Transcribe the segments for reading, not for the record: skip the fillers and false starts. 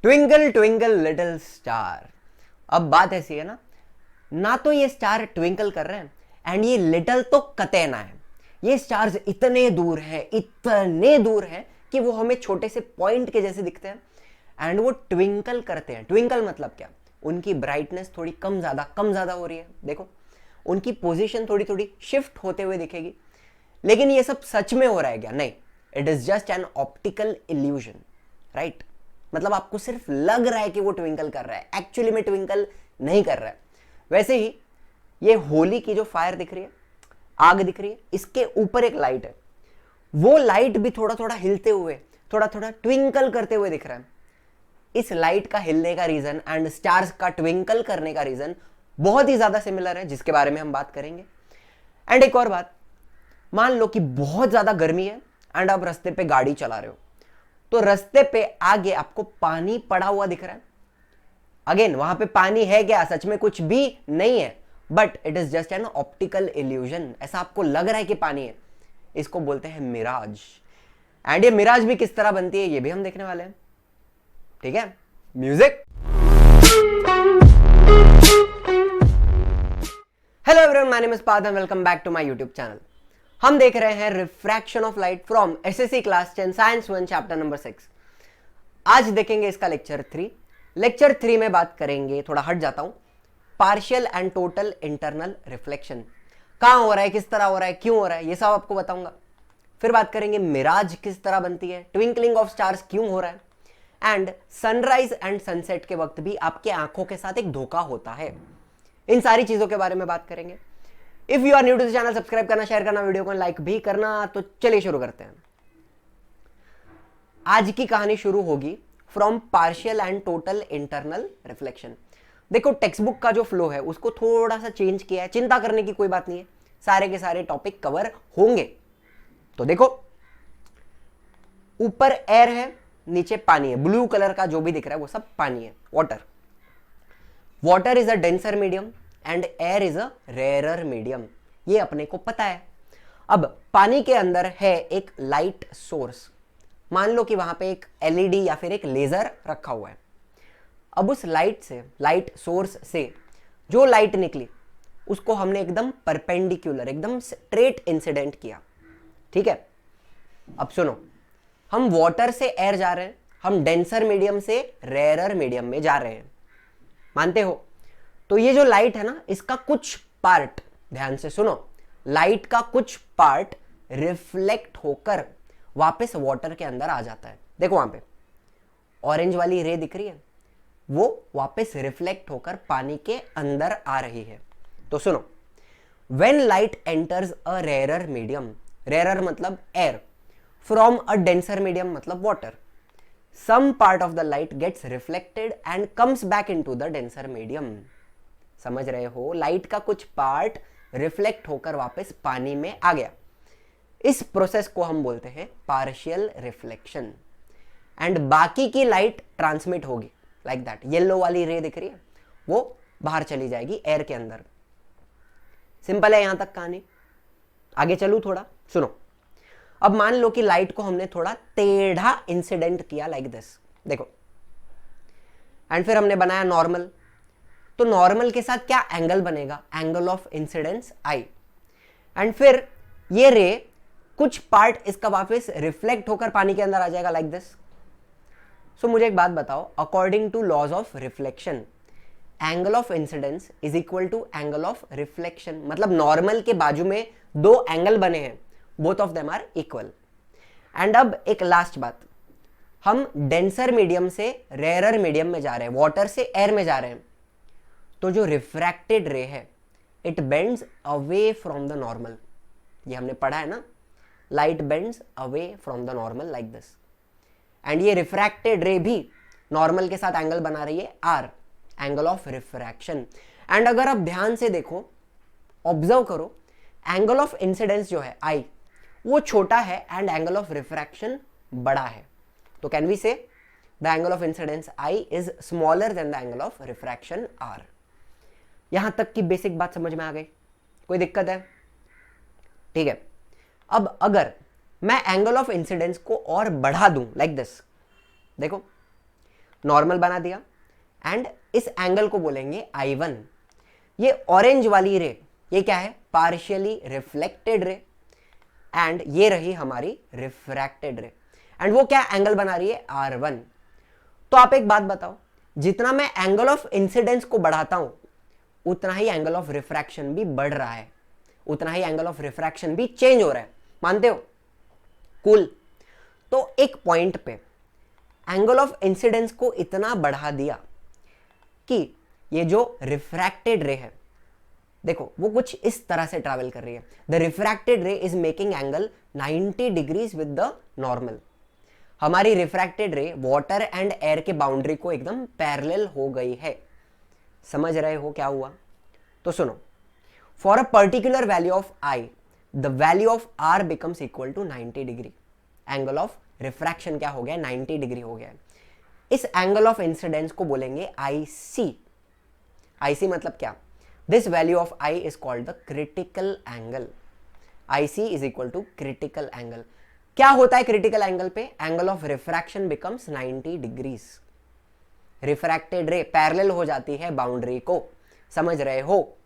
Twinkle twinkle little star. अब बात ऐसी है ना तो ये स्टार ट्विंकल कर रहे हैं एंड ये लिटिल तो कतई ना है। ये स्टार्स इतने दूर हैं कि वो हमें छोटे से पॉइंट के जैसे दिखते हैं एंड वो ट्विंकल करते हैं। ट्विंकल मतलब क्या? उनकी ब्राइटनेस थोड़ी कम ज्यादा हो रही है। देखो उनकी पोजीशन थोड़ी थोड़ी शिफ्ट होते हुए दिखेगी। लेकिन ये सब सच में हो रहा है क्या? नहीं, it is just an optical illusion, right? मतलब आपको सिर्फ लग रहा है कि वो ट्विंकल कर रहा है, एक्चुअली में ट्विंकल नहीं कर रहा है। वैसे ही ये होली की जो फायर दिख रही है, आग दिख रही है, इसके ऊपर एक लाइट है। वो लाइट भी थोड़ा थोड़ा हिलते हुए, थोड़ा थोड़ा ट्विंकल करते हुए दिख रहा है। इस लाइट का हिलने का रीजन एंड स्टार्स का ट्विंकल करने का रीजन बहुत ही ज्यादा सिमिलर है, जिसके बारे में हम बात करेंगे। एंड एक और बात, मान लो कि बहुत ज्यादा गर्मी है एंड आप रास्ते पे गाड़ी चला रहे हो, तो रास्ते पे आगे आपको पानी पड़ा हुआ दिख रहा है। अगेन वहां पे पानी है क्या? सच में कुछ भी नहीं है, but it is just an optical illusion. ऐसा आपको लग रहा है कि पानी है, इसको बोलते हैं मिराज। एंड ये मिराज भी किस तरह बनती है ये भी हम देखने वाले हैं, ठीक है? Music. Hello everyone, my name is Parth and welcome back to my YouTube channel. हम देख रहे हैं refraction of light from SSC class 10 science 1 chapter number 6। आज देखेंगे इसका लेक्चर 3। लेक्चर 3 में बात करेंगे, थोड़ा हट जाता हूं, partial and total internal reflection. कहां हो रहा है, किस तरह हो रहा है, क्यों हो रहा है, ये सब आपको बताऊंगा। फिर बात करेंगे मिराज किस तरह बनती है, ट्विंकलिंग ऑफ स्टार्स क्यों हो रहा है, एंड सनराइज एंड सनसेट के वक्त भी आपके आंखों के साथ एक धोखा होता है। इन सारी चीजों के बारे में बात करेंगे। If you are new to the channel, subscribe करना, शेयर करना, वीडियो को लाइक भी करना। तो चलिए शुरू करते हैं। आज की कहानी शुरू होगी from partial and total internal reflection. देखो टेक्स्ट बुक का जो फ्लो है उसको थोड़ा सा चेंज किया है, चिंता करने की कोई बात नहीं है, सारे के सारे टॉपिक कवर होंगे। तो देखो ऊपर एयर है, नीचे पानी है, ब्लू कलर का जो भी दिख रहा है वो सब पानी है, water. Water is a denser medium and air is a rarer medium, ये अपने को पता है। अब पानी के अंदर है एक लाइट सोर्स, मान लो कि वहां पे एक एलईडी या फिर एक लेजर रखा हुआ है। अब उस लाइट सोर्स से जो लाइट निकली उसको हमने एकदम परपेंडिकुलर, एकदम स्ट्रेट इंसिडेंट किया, ठीक है? अब सुनो, हम वाटर से एयर जा रहे हैं, हम डेंसर मीडियम से रेयरर मीडियम में जा रहे हैं, मानते हो? तो ये जो लाइट है ना, इसका कुछ पार्ट, ध्यान से सुनो, लाइट का कुछ पार्ट रिफ्लेक्ट होकर वापस वाटर के अंदर आ जाता है। देखो वहां पे ऑरेंज वाली रे दिख रही है, वो वापस रिफ्लेक्ट होकर पानी के अंदर आ रही है। तो सुनो, when light enters a rarer medium, rarer मतलब air, from a denser medium मतलब water, some part of the light gets reflected and comes back into the denser medium। समझ रहे हो? लाइट का कुछ पार्ट रिफ्लेक्ट होकर वापस पानी में आ गया। इस प्रोसेस को हम बोलते हैं पार्शियल रिफ्लेक्शन। एंड बाकी की लाइट ट्रांसमिट होगी लाइक दैट। येलो वाली रे दिख रही है, वो बाहर चली जाएगी एयर के अंदर। सिंपल है यहां तक कहानी। आगे चलूं थोड़ा, सुनो। अब मान लो कि लाइट को हमने थोड़ा टेढ़ा इंसिडेंट किया लाइक दिस, देखो, एंड फिर हमने बनाया नॉर्मल। तो नॉर्मल के साथ क्या एंगल बनेगा? Angle of incidence I. And फिर ये रे कुछ पार्ट इसका वापस रिफ्लेक्ट होकर पानी के अंदर आ जाएगा लाइक दिस। सो मुझे एक बात बताओ, according to laws of reflection, angle of incidence is equal to angle of reflection. मतलब नॉर्मल के बाजू में दो एंगल बने हैं, both of them are equal. And अब एक लास्ट बात, हम डेंसर मीडियम से रेयरर मीडियम में जा रहे हैं, वाटर से एयर में जा रहे हैं, तो जो रिफ्रैक्टेड रे है it bends away from the normal. ये हमने पढ़ा है ना, light bends away from the normal like this. And ये रिफ्रैक्टेड रे भी नॉर्मल के साथ एंगल बना रही है R, angle of refraction. And अगर आप ध्यान से देखो, ऑब्जर्व करो, एंगल ऑफ इंसिडेंस जो है आई वो छोटा है एंड एंगल ऑफ रिफ्रैक्शन बड़ा है। तो can we say the angle of incidence I is smaller than the angle of refraction R. यहां तक की बेसिक बात समझ में आ गई? कोई दिक्कत है? ठीक है। अब अगर मैं एंगल ऑफ इंसिडेंस को और बढ़ा दूं लाइक दिस, देखो नॉर्मल बना दिया, एंड इस एंगल को बोलेंगे I1। ये ऑरेंज वाली रे ये क्या है, पार्शियली रिफ्लेक्टेड रे, एंड ये रही हमारी रिफ्रैक्टेड रे, एंड वो क्या एंगल बना रही है, R1। तो आप एक बात बताओ, जितना मैं एंगल ऑफ इंसिडेंस को बढ़ाता हूं उतना ही एंगल ऑफ रिफ्रैक्शन भी बढ़ रहा है, उतना ही एंगल ऑफ रिफ्रैक्शन भी चेंज हो रहा है, मानते हो? कूल। तो एक पॉइंट पे एंगल ऑफ इंसिडेंस को इतना बढ़ा दिया कि ये जो रिफ्रैक्टेड रे है, देखो वो कुछ इस तरह से ट्रैवल कर रही है। The refracted ray is making angle 90 degrees with the normal. हमारी refracted ray water and air के बाउंड्री को एकदम पैरेलल हो गई है। समझ रहे हो क्या हुआ? तो सुनो, for a particular value of I the value of R becomes equal to 90 degree. Angle of refraction क्या हो गया, 90 डिग्री हो गया। इस एंगल ऑफ इंसिडेंस को बोलेंगे IC। IC मतलब क्या? This value of I is called the critical angle. IC is equal to critical angle. क्या होता है क्रिटिकल एंगल पे? Angle of refraction becomes 90 degrees. Refracted ray parallel हो जाती है बाउंड्री को, समझ रहे हो?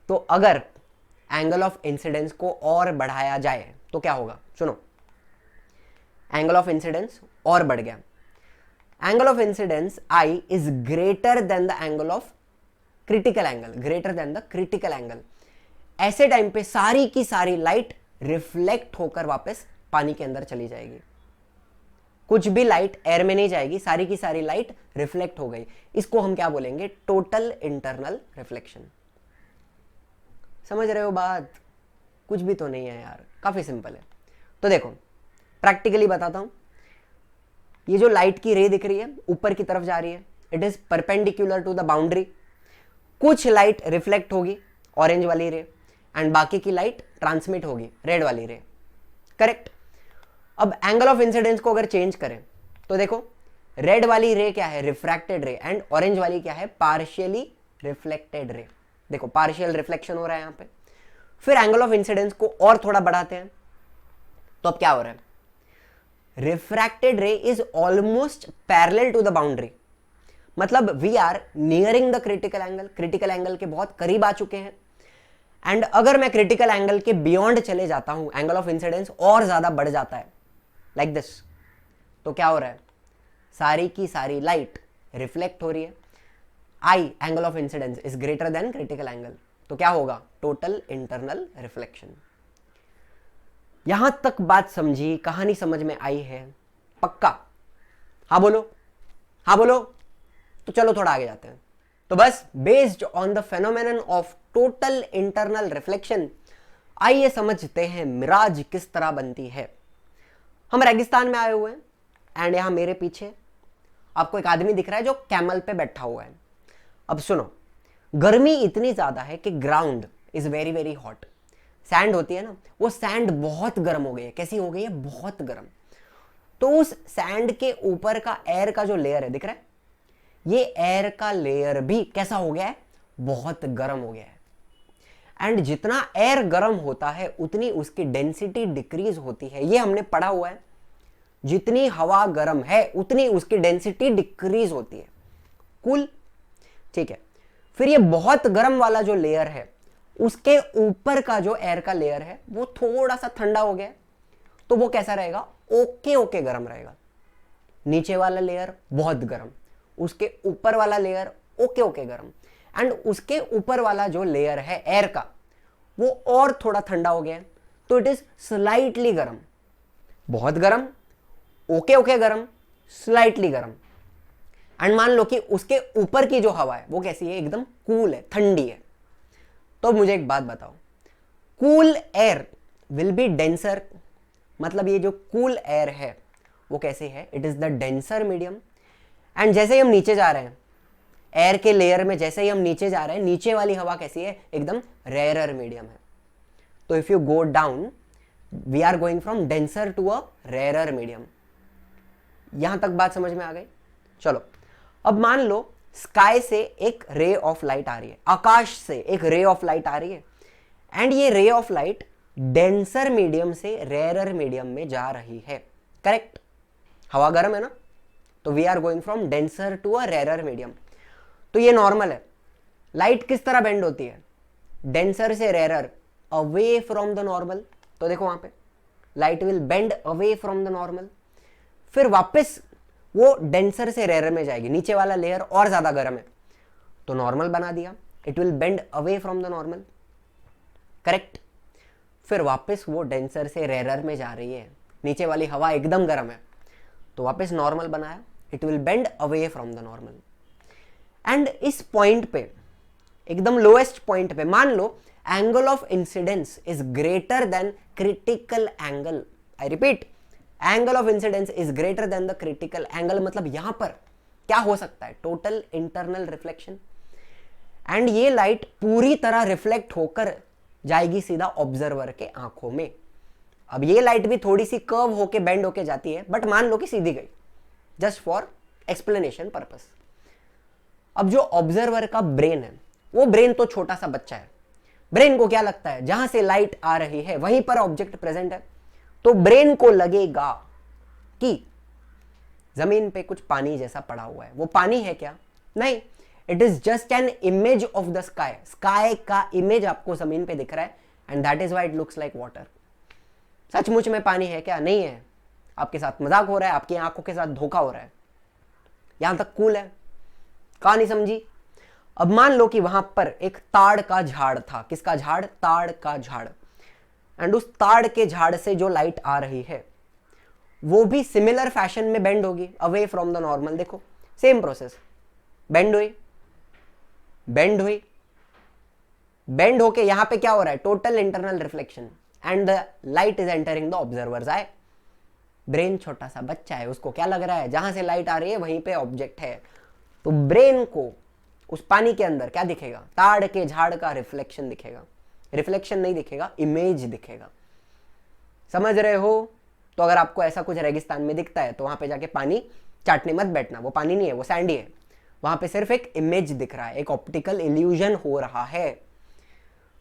तो अगर एंगल ऑफ इंसिडेंस को और बढ़ाया जाए तो क्या होगा? सुनो, एंगल ऑफ इंसिडेंस और बढ़ गया। Angle of incidence I is greater than the angle of critical angle, greater than the critical angle. ऐसे टाइम पे सारी की सारी लाइट रिफ्लेक्ट होकर वापस पानी के अंदर चली जाएगी। कुछ भी लाइट एयर में नहीं जाएगी, सारी की सारी लाइट रिफ्लेक्ट हो गई। इसको हम क्या बोलेंगे? Total internal reflection. समझ रहे हो बात? कुछ भी तो नहीं है यार, काफी सिंपल है। तो देखो प्रैक्टिकली बताता हूं। ये जो लाइट की रे दिख रही है ऊपर की तरफ जा रही है, it is perpendicular to the boundary. कुछ लाइट रिफ्लेक्ट होगी, ऑरेंज वाली रे, एंड बाकी की लाइट ट्रांसमिट होगी, रेड वाली रे। करेक्ट। अब एंगल ऑफ इंसिडेंस को अगर चेंज करें तो देखो, रेड वाली रे क्या है? रिफ्रैक्टेड रे, एंड ऑरेंज वाली क्या है? Partially reflected ray. देखो पार्शियल रिफ्लेक्शन हो रहा है यहां पे। फिर एंगल ऑफ इंसिडेंस को और थोड़ा बढ़ाते हैं तो अब क्या हो रहा है? Refracted ray is almost parallel to the boundary, मतलब we are nearing the critical angle, critical angle के बहुत करीब आ चुके हैं। एंड अगर मैं क्रिटिकल एंगल के बियॉन्ड चले जाता हूं, एंगल ऑफ इंसिडेंस और ज्यादा बढ़ जाता है, लाइक दिस। तो क्या हो रहा है? सारी की सारी लाइट रिफ्लेक्ट हो रही है। I angle of incidence is greater than critical angle, तो क्या होगा? Total internal reflection. यहां तक बात समझी, कहानी समझ में आई है? पक्का? हाँ बोलो, हाँ बोलो। तो चलो थोड़ा आगे जाते हैं। तो बस based on the phenomenon of total internal reflection, आइए समझते हैं मिराज किस तरह बनती है। हम रेगिस्तान में आए हुए हैं एंड यहां मेरे पीछे आपको एक आदमी दिख रहा है जो कैमल पे बैठा हुआ है। अब सुनो, गर्मी इतनी ज्यादा है कि ground is very very hot. Sand होती है ना, वो सैंड बहुत गर्म हो गई है। कैसी हो गई है? बहुत गर्म। तो उस सैंड के ऊपर का एयर का जो लेयर है, दिख रहा है? ये एयर का लेयर भी कैसा हो गया है? बहुत गर्म हो गया है। एंड जितना एयर गर्म होता है उतनी उसकी डेंसिटी डिक्रीज होती है, ये हमने पढ़ा हुआ है। जितनी हवा गर्म है उतनी उसकी डेंसिटी डिक्रीज होती है। कूल, ठीक है। फिर ये बहुत गर्म वाला जो लेयर है उसके ऊपर का जो एयर का लेयर है वो थोड़ा सा ठंडा हो गया, तो वो कैसा रहेगा? ओके ओके गर्म रहेगा। नीचे वाला लेयर बहुत गर्म, उसके ऊपर वाला लेयर ओके ओके गर्म, एंड उसके ऊपर वाला जो लेयर है एयर का वो और थोड़ा ठंडा हो गया, तो इट इज स्लाइटली गर्म। बहुत गर्म, ओके ओके गर्म, स्लाइटली गर्म। एंड मान लो कि उसके ऊपर की जो हवा है वो कैसी है? एकदम कूल है, ठंडी है। तो मुझे एक बात बताओ, cool air will be denser, मतलब ये जो कूल एयर है वो कैसे है? It is the denser medium. And जैसे ही हम नीचे जा रहे हैं एयर के लेयर में, जैसे ही हम नीचे जा रहे हैं, नीचे वाली हवा कैसी है? एकदम रेयरर मीडियम है। तो if you go down, we are going from denser to a rarer medium. यहां तक बात समझ में आ गई? चलो अब मान लो स्काई से एक रे ऑफ लाइट आ रही है, आकाश से एक रे ऑफ लाइट आ रही है, एंड ये रे ऑफ लाइट डेंसर मीडियम से रेयरर मीडियम में जा रही है। करेक्ट? हवा गर्म है ना, तो we are going from denser to a rarer medium. तो ये नॉर्मल है। लाइट किस तरह बेंड होती है? डेंसर से rarer, away from the normal. तो देखो वहां पे light will bend away from the normal, फिर वापस वो डेंसर से रेरर में जाएगी। नीचे वाला लेयर और ज्यादा गर्म है तो नॉर्मल बना दिया, it will bend away from the normal, correct. फिर वापस वो डेंसर से रेरर में जा रही है, नीचे वाली हवा एकदम गर्म है तो वापस नॉर्मल बनाया, it will bend away from the normal. And इस पॉइंट पे, एकदम लोएस्ट पॉइंट पे, मान लो angle of incidence is greater than critical angle. I repeat, angle of incidence is greater than the critical angle, मतलब यहां पर क्या हो सकता है? Total internal reflection. एंड ये लाइट पूरी तरह रिफ्लेक्ट होकर जाएगी सीधा ऑब्जर्वर के आंखों में। अब ये लाइट भी थोड़ी सी कर्व होके बेंड होके जाती है, बट मान लो कि सीधी गई, जस्ट फॉर एक्सप्लेनेशन पर्पस। अब जो ऑब्जर्वर का ब्रेन है, वो ब्रेन तो छोटा सा बच्चा है, ब्रेन को क्या लगता है जहां से लाइट आ रही है वहीं पर ऑब्जेक्ट प्रेजेंट है, तो ब्रेन को लगेगा कि जमीन पे कुछ पानी जैसा पड़ा हुआ है। वो पानी है क्या? नहीं, it is just an image of the sky. Sky का इमेज आपको जमीन पे दिख रहा है and that is why it looks like water. सचमुच में पानी है क्या? नहीं है, आपके साथ मजाक हो रहा है, आपकी आंखों के साथ धोखा हो रहा है। यहां तक कूल है, कहानी समझी? अब मान लो कि वहां पर एक ताड़ का झाड़ था। किसका झाड़? ताड़ का झाड़। एंड उस ताड़ के झाड़ से जो लाइट आ रही है वो भी सिमिलर फैशन में बेंड होगी अवे फ्रॉम द नॉर्मल। देखो सेम प्रोसेस, बेंड हुई, बेंड हुई, बेंड होके यहां पे क्या हो रहा है? Total internal reflection and the light is entering the observers I. Brain छोटा सा बच्चा है, उसको क्या लग रहा है जहां से लाइट आ रही है वहीं पे ऑब्जेक्ट है, तो ब्रेन को उस पानी के अंदर क्या दिखेगा? ताड़ के झाड़ का रिफ्लेक्शन दिखेगा। रिफ्लेक्शन नहीं दिखेगा, इमेज दिखेगा। समझ रहे हो? तो अगर आपको ऐसा कुछ रेगिस्तान में दिखता है तो वहां पे जाके पानी चाटने मत बैठना, वो पानी नहीं है, वो सैंडी है। वहां पे सिर्फ एक इमेज दिख रहा है, एक ऑप्टिकल इल्यूजन हो रहा है।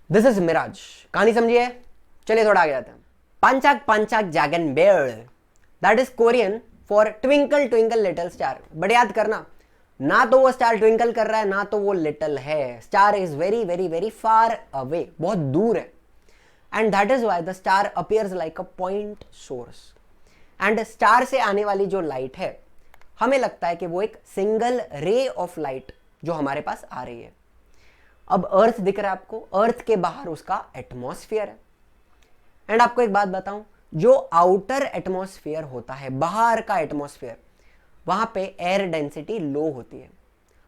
This is mirage. कहानी समझिए? चलिए थोड़ा आगे जाते हैं। पांचाक पांचाक जागन बेड़, that is Korean for twinkle twinkle little star. But याद करना, ना तो वो स्टार ट्विंकल कर रहा है ना तो वो लिटिल है। Star is very very very far away, बहुत दूर है। And that is why the star appears like a point source. And star से आने वाली जो लाइट है हमें लगता है कि वो एक सिंगल रे ऑफ लाइट जो हमारे पास आ रही है। अब अर्थ दिख रहा है आपको, अर्थ के बाहर उसका एटमॉस्फेयर है। एंड आपको एक बात बताऊं, जो आउटर एटमॉस्फेयर होता है, बाहर का एटमॉस्फेयर, वहां पे एयर डेंसिटी लो होती है,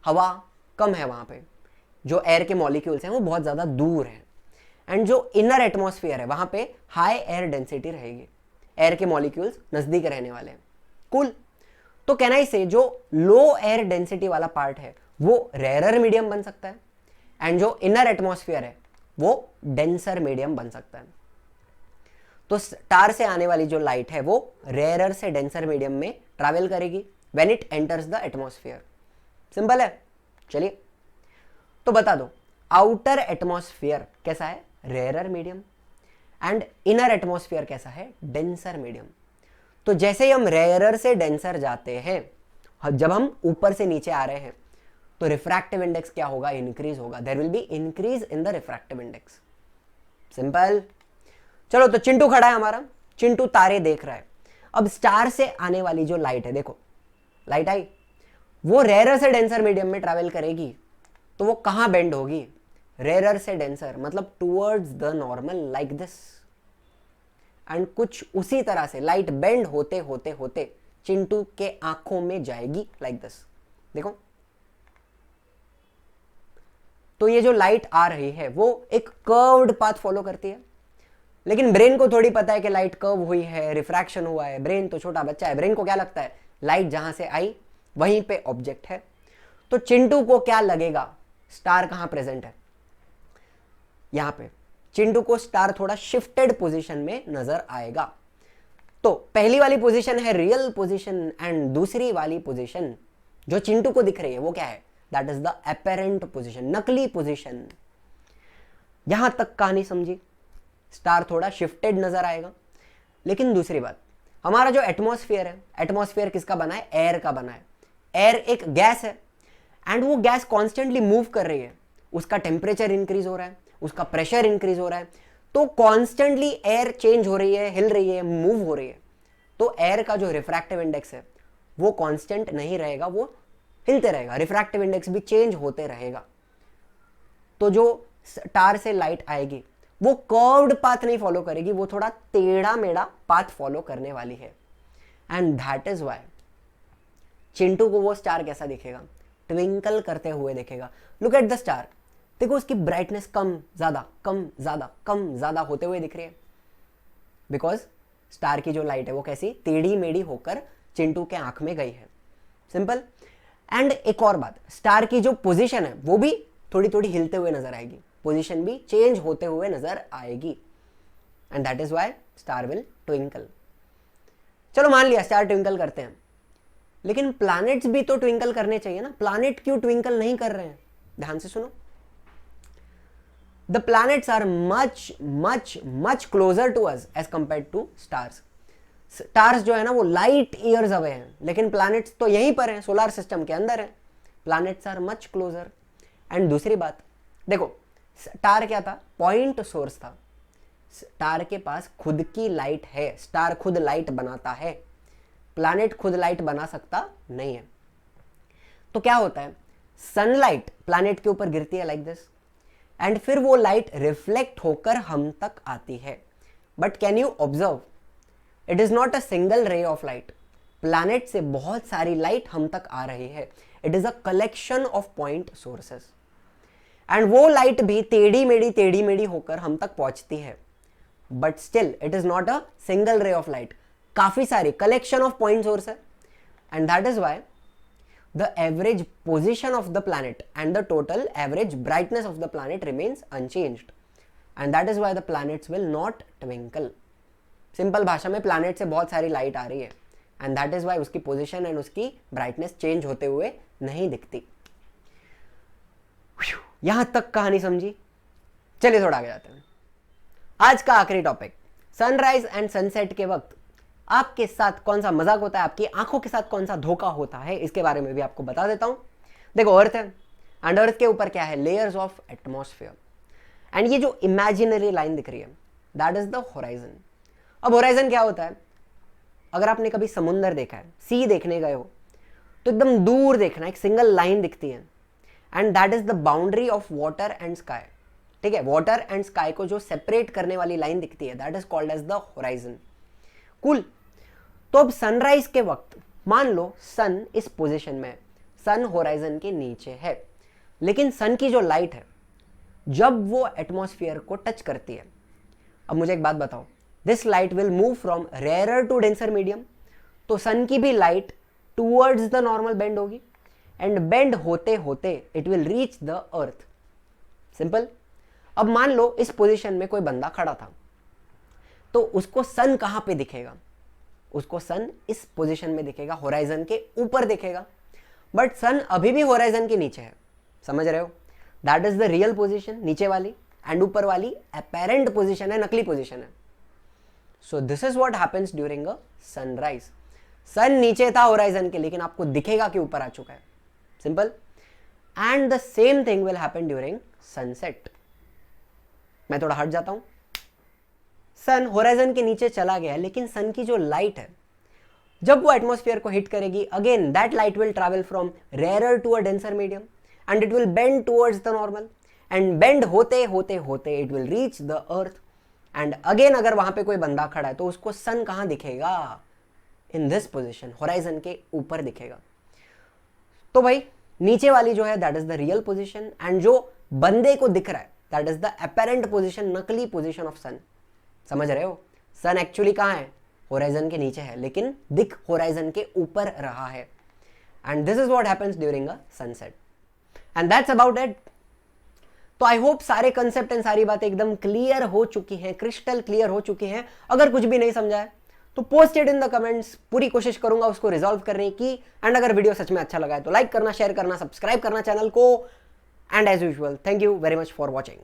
हवा कम है वहां पे, जो एयर के मॉलिक्यूल्स हैं वो बहुत ज्यादा दूर है। एंड जो इनर एटमॉस्फेयर है वहां पे हाई एयर डेंसिटी रहेगी, एयर के मॉलिक्यूल्स नजदीक रहने वाले हैं। कूल। तो कहना ही से जो लो एयर डेंसिटी वाला पार्ट है वो रेरर मीडियम बन सकता है, एंड जो इनर एटमॉस्फेयर है वो डेंसर मीडियम बन सकता है। तो स्टार से आने वाली जो लाइट है वो रेरर से डेंसर मीडियम में ट्रैवल करेगी when it enters the atmosphere. Simple है। चलिए तो बता दो, आउटर एटमॉस्फेयर कैसा है? Rarer medium. And inner atmosphere कैसा है? Denser medium. तो जैसे ही हम रेयरर से डेंसर जाते हैं, जब हम ऊपर से नीचे आ रहे हैं तो रिफ्रैक्टिव इंडेक्स क्या होगा? इंक्रीज होगा। There will be increase in the refractive index. Simple. चलो तो चिंटू खड़ा है हमारा, चिंटू तारे देख रहा है। अब स्टार से आने वाली जो लाइट है, देखो लाइट आई, वो रेयरर से डेंसर मीडियम में ट्रैवल करेगी, तो वो कहां बेंड होगी? रेयरर से डेंसर, मतलब towards the normal like this. And कुछ उसी तरह से लाइट बेंड होते होते होते चिंटू के आंखों में जाएगी लाइक दिस। देखो, तो ये जो लाइट आ रही है वो एक कर्व्ड पाथ फॉलो करती है, लेकिन ब्रेन को थोड़ी पता है कि लाइट कर्व हुई है, रिफ्रैक्शन हुआ है। ब्रेन तो छोटा बच्चा है, ब्रेन को क्या लगता है? लाइट जहां से आई वहीं पे ऑब्जेक्ट है। तो चिंटू को क्या लगेगा? स्टार कहां प्रेजेंट है? यहां पे। चिंटू को स्टार थोड़ा शिफ्टेड पोजीशन में नजर आएगा। तो पहली वाली पोजीशन है रियल पोजीशन, एंड दूसरी वाली पोजीशन जो चिंटू को दिख रही है वो क्या है? That is the apparent position, नकली पोजीशन। यहां तक कहानी समझी? स्टार थोड़ा शिफ्टेड नजर आएगा। लेकिन दूसरी बात, हमारा जो एटमॉस्फेयर है, एटमॉस्फेयर किसका बना है? एयर का बना है। एयर एक गैस है एंड वो गैस कॉन्स्टेंटली मूव कर रही है, उसका टेम्परेचर इंक्रीज हो रहा है, उसका प्रेशर इंक्रीज हो रहा है, तो कॉन्स्टेंटली एयर चेंज हो रही है, हिल रही है, मूव हो रही है, तो एयर का जो रिफ्रैक्टिव इंडेक्स है वो कांस्टेंट नहीं रहेगा, वो हिलते रहेगा, रिफ्रैक्टिव इंडेक्स भी चेंज होते रहेगा। तो जो स्टार से लाइट आएगी वो कर्व्ड पाथ नहीं फॉलो करेगी, वो थोड़ा टेढ़ा मेढ़ा पाथ फॉलो करने वाली है। And that is why Chintu को वो स्टार कैसा दिखेगा, ट्विंकल करते हुए दिखेगा। लुक एट द स्टार, देखो उसकी ब्राइटनेस कम ज्यादा कम ज्यादा कम ज्यादा होते हुए दिख रही है, बिकॉज स्टार की जो लाइट है वो कैसी टेढ़ी मेढ़ी होकर चिंटू के आंख में गई है। सिंपल। एंड एक और बात, स्टार की जो पोजीशन है वो भी थोड़ी थोड़ी हिलते हुए नजर आएगी, पोजीशन भी चेंज होते हुए नजर आएगी, and that is why star will twinkle. चलो मान लिया स्टार ट्विंकल करते हैं, लेकिन प्लैनेट्स भी तो ट्विंकल करने चाहिए ना, प्लैनेट क्यों ट्विंकल नहीं कर रहे हैं? ध्यान से सुनो, the planets are much much much closer to us as compared to stars. Stars जो है ना वो लाइट ईयर्स अवे हैं, लेकिन प्लैनेट्स तो यहीं पर हैं, सोलर सिस्टम के अंदर है। Planets are much closer. And दूसरी बात देखो, स्टार क्या था, पॉइंट सोर्स था, स्टार के पास खुद की लाइट है, स्टार खुद लाइट बनाता है, प्लैनेट खुद लाइट बना सकता नहीं है। तो क्या होता है, सनलाइट प्लैनेट के ऊपर गिरती है लाइक दिस, एंड फिर वो लाइट रिफ्लेक्ट होकर हम तक आती है। But can you observe, it is not a single ray of light, planet से बहुत सारी लाइट हम तक आ रही है, it is a collection of point sources, and वो लाइट भी टेढ़ी मेढ़ी होकर हम तक पहुंचती है, but still it is not a single ray of light, काफी सारी कलेक्शन ऑफ पॉइंट सोर्स है। And that is why the average position of the planet and the total average brightness of the planet remains unchanged, and that is why the planets will not twinkle. Simple भाषा में planet से बहुत सारी light आ रही है, and that is Y उसकी position and उसकी brightness change होते हुए नहीं दिखती। यहां तक कहानी समझी? चलिए थोड़ा आगे जाते हैं। आज का आखिरी टॉपिक, सनराइज एंड सनसेट के वक्त आपके साथ कौन सा मजाक होता है, आपकी आंखों के साथ कौन सा धोखा होता है, इसके बारे में भी आपको बता देता हूं। देखो अर्थ है, एंड अर्थ के ऊपर क्या है, लेयर्स ऑफ एटमॉस्फेयर, एंड ये जो इमेजिनरी लाइन दिख रही है दैट इज द होराइजन। अब होराइजन क्या होता है, अगर आपने कभी समुंदर देखा है, सी देखने गए हो, तो एकदम दूर देखना एक सिंगल लाइन दिखती है, and that is the boundary of water and sky. ठीक है, वाटर एंड स्काई को जो सेपरेट करने वाली लाइन दिखती है that is called as the horizon. Cool. तो अब सनराइज के वक्त मान लो सन इस पोजीशन में, सन होराइजन के नीचे है, लेकिन सन की जो लाइट है जब वो एटमॉस्फेयर को टच करती है, अब मुझे एक बात बताओ, this light will move from rarer to denser medium, तो सन की भी light towards the normal bend होगी, एंड बेंड होते होते it will reach the earth. Simple. अब मान लो इस पोजीशन में कोई बंदा खड़ा था, तो उसको सन कहां पे दिखेगा, उसको सन इस पोजीशन में दिखेगा, होराइजन के ऊपर दिखेगा, बट सन अभी भी होराइजन के नीचे है। समझ रहे हो? That is the real position नीचे वाली, एंड ऊपर वाली अपेरेंट पोजीशन है, नकली पोजीशन है। So this is what happens during a sunrise. Sun नीचे था होराइजन के, लेकिन आपको दिखेगा कि ऊपर आ चुका है। Simple. And the same thing will happen during sunset. मैं थोड़ा हट जाता हूं, सन होराइजन के नीचे चला गया, लेकिन सन की जो लाइट है जब वो एटमॉस्फेयर को हिट करेगी, again that light will travel from rarer to a denser medium, and it will bend towards the normal, and bend होते होते होते it will reach the earth, and again अगर वहां पे कोई बंदा खड़ा है तो उसको सन कहां दिखेगा, इन दिस पोजिशन, होराइजन के ऊपर दिखेगा। तो भाई नीचे वाली जो है that is the real position, and जो बंदे को दिख रहा है that is the apparent position, नकली पोजिशन ऑफ सन। समझ रहे हो? सन एक्चुअली कहां है, होराइजन के नीचे है, लेकिन दिख होराइजन के ऊपर रहा है, and this is what happens during a sunset, and that's about it. तो आई होप सारे कंसेप्ट एंड सारी बातें एकदम क्लियर हो चुकी हैं, क्रिस्टल क्लियर हो चुकी हैं। अगर कुछ भी नहीं समझा है तो post it in the comments, पूरी कोशिश करूंगा उसको रिजॉल्व करने की। एंड अगर वीडियो सच में अच्छा लगा है तो लाइक करना, शेयर करना, सब्सक्राइब करना चैनल को, and as usual thank you very much for watching.